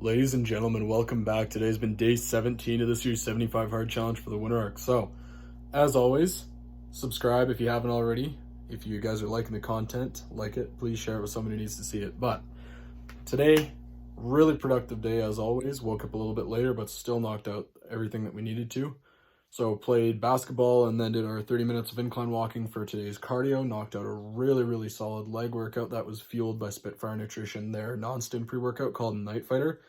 Ladies and gentlemen, welcome back. Today's been day 17 of this year's 75 Hard Challenge for the winter arc. So, as always, subscribe if you haven't already. If you guys are liking the content, like it, please share it with someone who needs to see it. But today, really productive day as always. Woke up a little bit later, but still knocked out everything that we needed to. So played basketball and then did our 30 minutes of incline walking for today's cardio. Knocked out a really solid leg workout that was fueled by Spitfire Nutrition, their non-stim pre-workout called Night Fighter.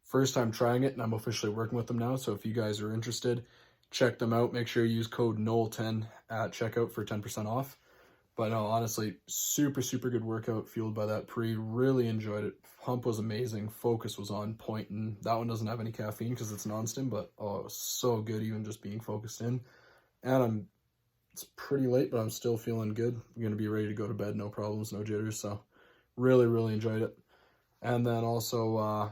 First time trying it, and I'm officially working with them now. So if you guys are interested, check them out. Make sure you use code NOEL10 at checkout for 10% off. But no, honestly, super good workout fueled by that pre. Really enjoyed it. Pump was amazing. Focus was on point, and that one doesn't have any caffeine because it's non-stim, but oh, it was so good even just being focused in. And it's pretty late, but I'm still feeling good. I'm going to be ready to go to bed, no problems, no jitters. So really enjoyed it. And then also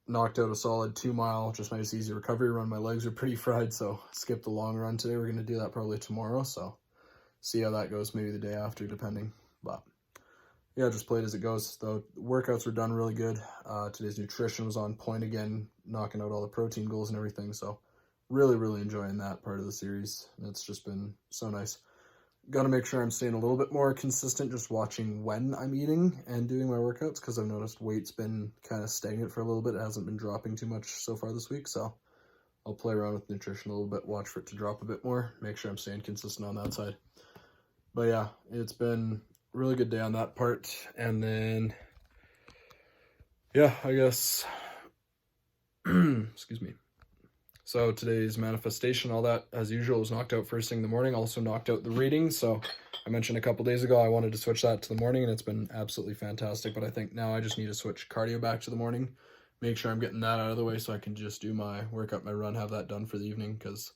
knocked out a solid 2 mile, just nice easy recovery run. My legs are pretty fried, so skipped the long run today. We're going to do that probably tomorrow, so see how that goes, maybe the day after, depending. But yeah, just played as it goes. The workouts were done really good. Today's nutrition was on point again, knocking out all the protein goals and everything. So really enjoying that part of the series. It's just been so nice. Got to make sure I'm staying a little bit more consistent, just watching when I'm eating and doing my workouts, because I've noticed weight's been kind of stagnant for a little bit. It hasn't been dropping too much so far this week, so I'll play around with nutrition a little bit, watch for it to drop a bit more, make sure I'm staying consistent on that side. But yeah, it's been a really good day on that part. And then, yeah, I guess, excuse me. So today's manifestation, all that, as usual, was knocked out first thing in the morning. Also knocked out the reading. So I mentioned a couple days ago I wanted to switch that to the morning, and it's been absolutely fantastic. But I think now I just need to switch cardio back to the morning, make sure I'm getting that out of the way so I can just do my workout, my run, have that done for the evening, because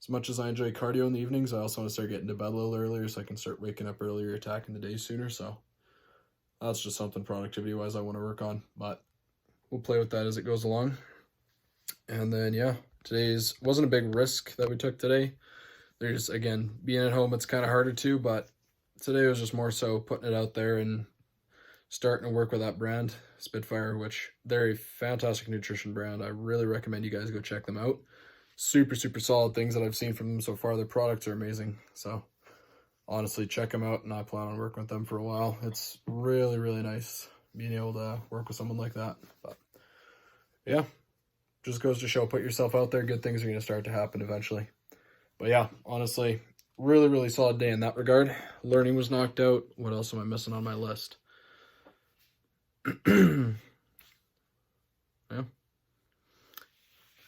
as much as I enjoy cardio in the evenings, I also want to start getting to bed a little earlier so I can start waking up earlier, attacking the day sooner. So that's just something productivity-wise I want to work on, but we'll play with that as it goes along. And then, yeah, today's wasn't a big risk that we took today. There's, again, being at home, it's kind of harder to, but today was just more so putting it out there and starting to work with that brand, Spitfire, which they're a fantastic nutrition brand. I really recommend you guys go check them out. Super solid things that I've seen from them so far. Their products are amazing. So honestly, check them out, and I plan on working with them for a while. It's really nice being able to work with someone like that. But yeah, just goes to show, put yourself out there. Good things are going to start to happen eventually. But yeah, honestly, really solid day in that regard. Learning was knocked out. What else am I missing on my list? Yeah,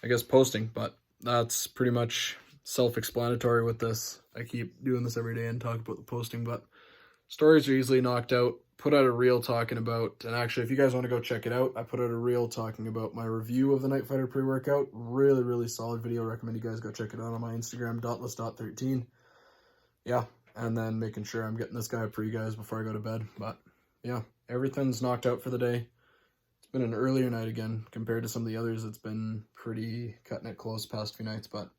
I guess posting, but that's pretty much self-explanatory with this. I keep doing this every day and talk about the posting, but stories are easily knocked out. Put out a reel talking about, and actually, if you guys want to go check it out, I put out a reel talking about my review of the Night Fighter pre-workout. Really solid video. Recommend you guys go check it out on my Instagram, dauntless.13. Yeah, and then making sure I'm getting this guy a pre, guys, before I go to bed. But yeah, everything's knocked out for the day. It's been an earlier night again compared to some of the others. It's been pretty cutting it close past few nights, but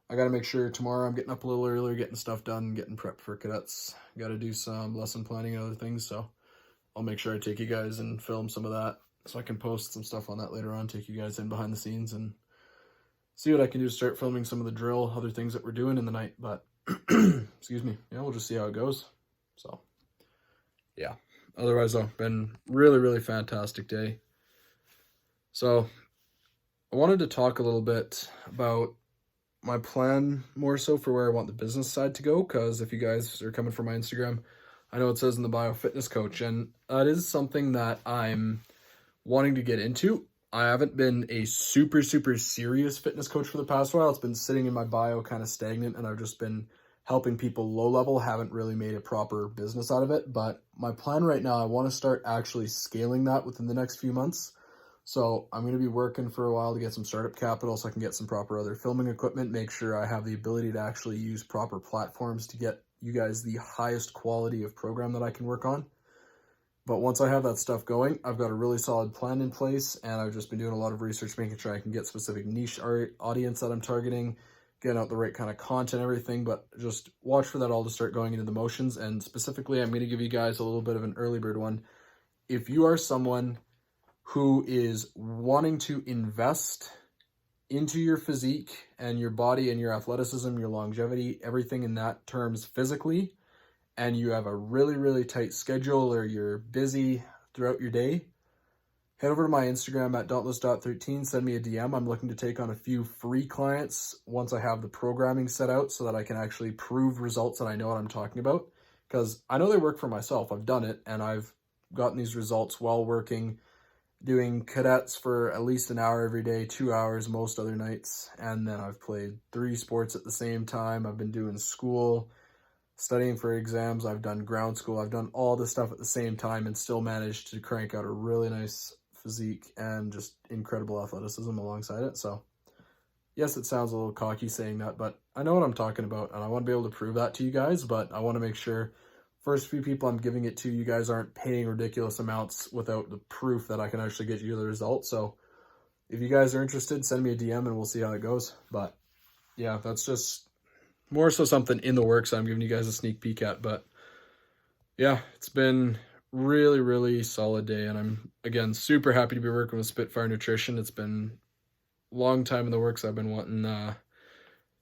I got to make sure tomorrow I'm getting up a little earlier, getting stuff done, getting prepped for cadets. Got to do some lesson planning and other things, so I'll make sure I take you guys and film some of that so I can post some stuff on that later on, take you guys in behind the scenes and see what I can do to start filming some of the drill, other things that we're doing in the night. But, excuse me, yeah, we'll just see how it goes. So, yeah. Otherwise, though, been really fantastic day. So, I wanted to talk a little bit about my plan more so for where I want the business side to go, because if you guys are coming from my Instagram, I know it says in the bio fitness coach, and that is something that I'm wanting to get into. I haven't been a super serious fitness coach for the past while. It's been sitting in my bio kind of stagnant, and I've just been helping people low level, haven't really made a proper business out of it. But my plan right now, I want to start actually scaling that within the next few months. So I'm going to be working for a while to get some startup capital so I can get some proper other filming equipment, make sure I have the ability to actually use proper platforms to get you guys the highest quality of program that I can work on. But once I have that stuff going, I've got a really solid plan in place, and I've just been doing a lot of research, making sure I can get specific niche audience that I'm targeting, getting out the right kind of content, everything. But just watch for that all to start going into the motions. And specifically, I'm going to give you guys a little bit of an early bird one. If you are someone who is wanting to invest into your physique and your body and your athleticism, your longevity, everything in that terms physically, and you have a really, really tight schedule or you're busy throughout your day, head over to my Instagram at dauntless.13, send me a DM. I'm looking to take on a few free clients once I have the programming set out so that I can actually prove results that I know what I'm talking about. Because I know they work for myself. I've done it, and I've gotten these results while working, doing cadets for at least an hour every day, 2 hours most other nights. And then I've played 3 sports at the same time. I've been doing school, studying for exams. I've done ground school. I've done all this stuff at the same time and still managed to crank out a really nice physique and just incredible athleticism alongside it. So yes, it sounds a little cocky saying that, but I know what I'm talking about, and I want to be able to prove that to you guys, but I want to make sure first few people I'm giving it to, you guys aren't paying ridiculous amounts without the proof that I can actually get you the results. So if you guys are interested, send me a DM and we'll see how it goes. But yeah, that's just more so something in the works I'm giving you guys a sneak peek at. But yeah, it's been really, really solid day, and I'm again super happy to be working with Spitfire Nutrition. It's been a long time in the works. I've been wanting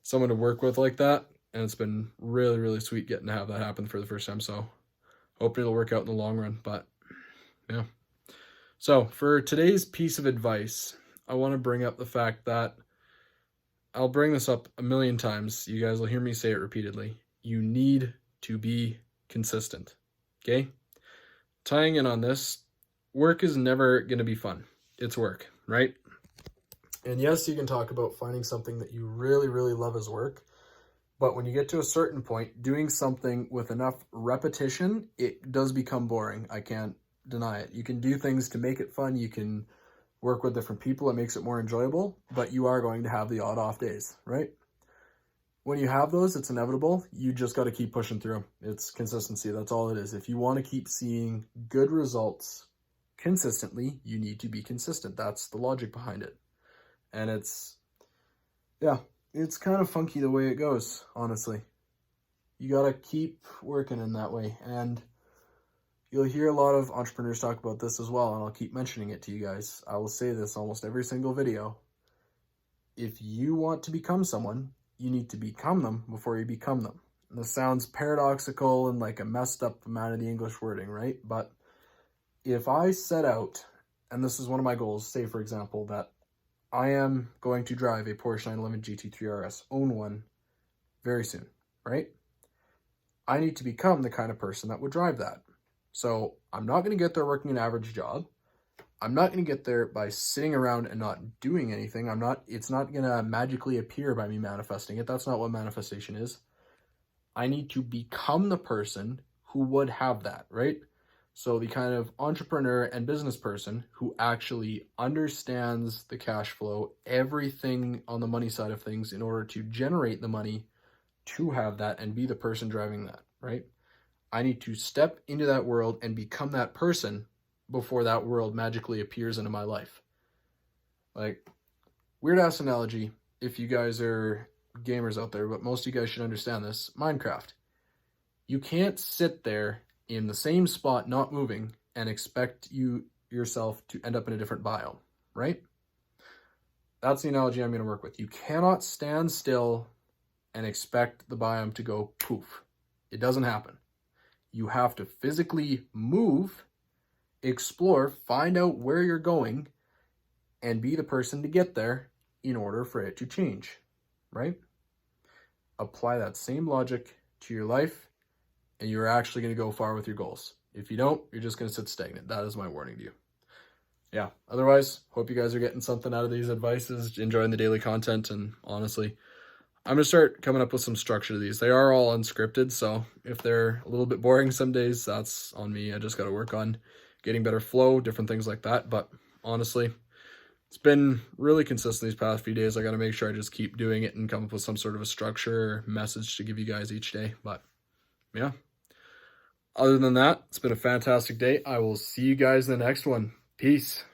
someone to work with like that, and it's been really, really sweet getting to have that happen for the first time. So hoping it'll work out in the long run. But yeah, so for today's piece of advice, I want to bring up the fact that I'll bring this up a million times. You guys will hear me say it repeatedly. You need to be consistent. Okay? Tying in on this, work is never going to be fun. It's work, right? And yes, you can talk about finding something that you really, really love as work. But when you get to a certain point, doing something with enough repetition, it does become boring. I can't deny it. You can do things to make it fun. You can work with different people. It makes it more enjoyable. But you are going to have the odd off days, right? When you have those, it's inevitable. You just got to keep pushing through. It's consistency. That's all it is. If you want to keep seeing good results consistently, you need to be consistent. That's the logic behind it. And it's kind of funky the way it goes, honestly. You got to keep working in that way. And you'll hear a lot of entrepreneurs talk about this as well, and I'll keep mentioning it to you guys. I will say this almost every single video. If you want to become someone, you need to become them before you become them. And this sounds paradoxical and like a messed up amount of the English wording, right? But if I set out, and this is one of my goals, say for example, that I am going to drive a Porsche 911 GT3 RS, own one very soon, right? I need to become the kind of person that would drive that. So I'm not going to get there working an average job. I'm not going to get there by sitting around and not doing anything. It's not going to magically appear by me manifesting it. That's not what manifestation is. I need to become the person who would have that, right? So the kind of entrepreneur and business person who actually understands the cash flow, everything on the money side of things in order to generate the money to have that and be the person driving that, right? I need to step into that world and become that person before that world magically appears into my life. Like, weird ass analogy if you guys are gamers out there, but most of you guys should understand this. Minecraft. You can't sit there in the same spot not moving and expect yourself to end up in a different biome, right? That's the analogy I'm going to work with. You cannot stand still and expect the biome to go poof. It doesn't happen. You have to physically move, explore, find out where you're going, and be the person to get there in order for it to change, right? Apply that same logic to your life, and you're actually going to go far with your goals. If you don't, you're just going to sit stagnant. That is my warning to you. Yeah, otherwise, hope you guys are getting something out of these advices, enjoying the daily content, and honestly, I'm going to start coming up with some structure to these. They are all unscripted, so if they're a little bit boring some days, that's on me. I just got to work on getting better flow, different things like that. But honestly, it's been really consistent these past few days. I got to make sure I just keep doing it and come up with some sort of a structure or message to give you guys each day. But yeah, other than that, it's been a fantastic day. I will see you guys in the next one. Peace.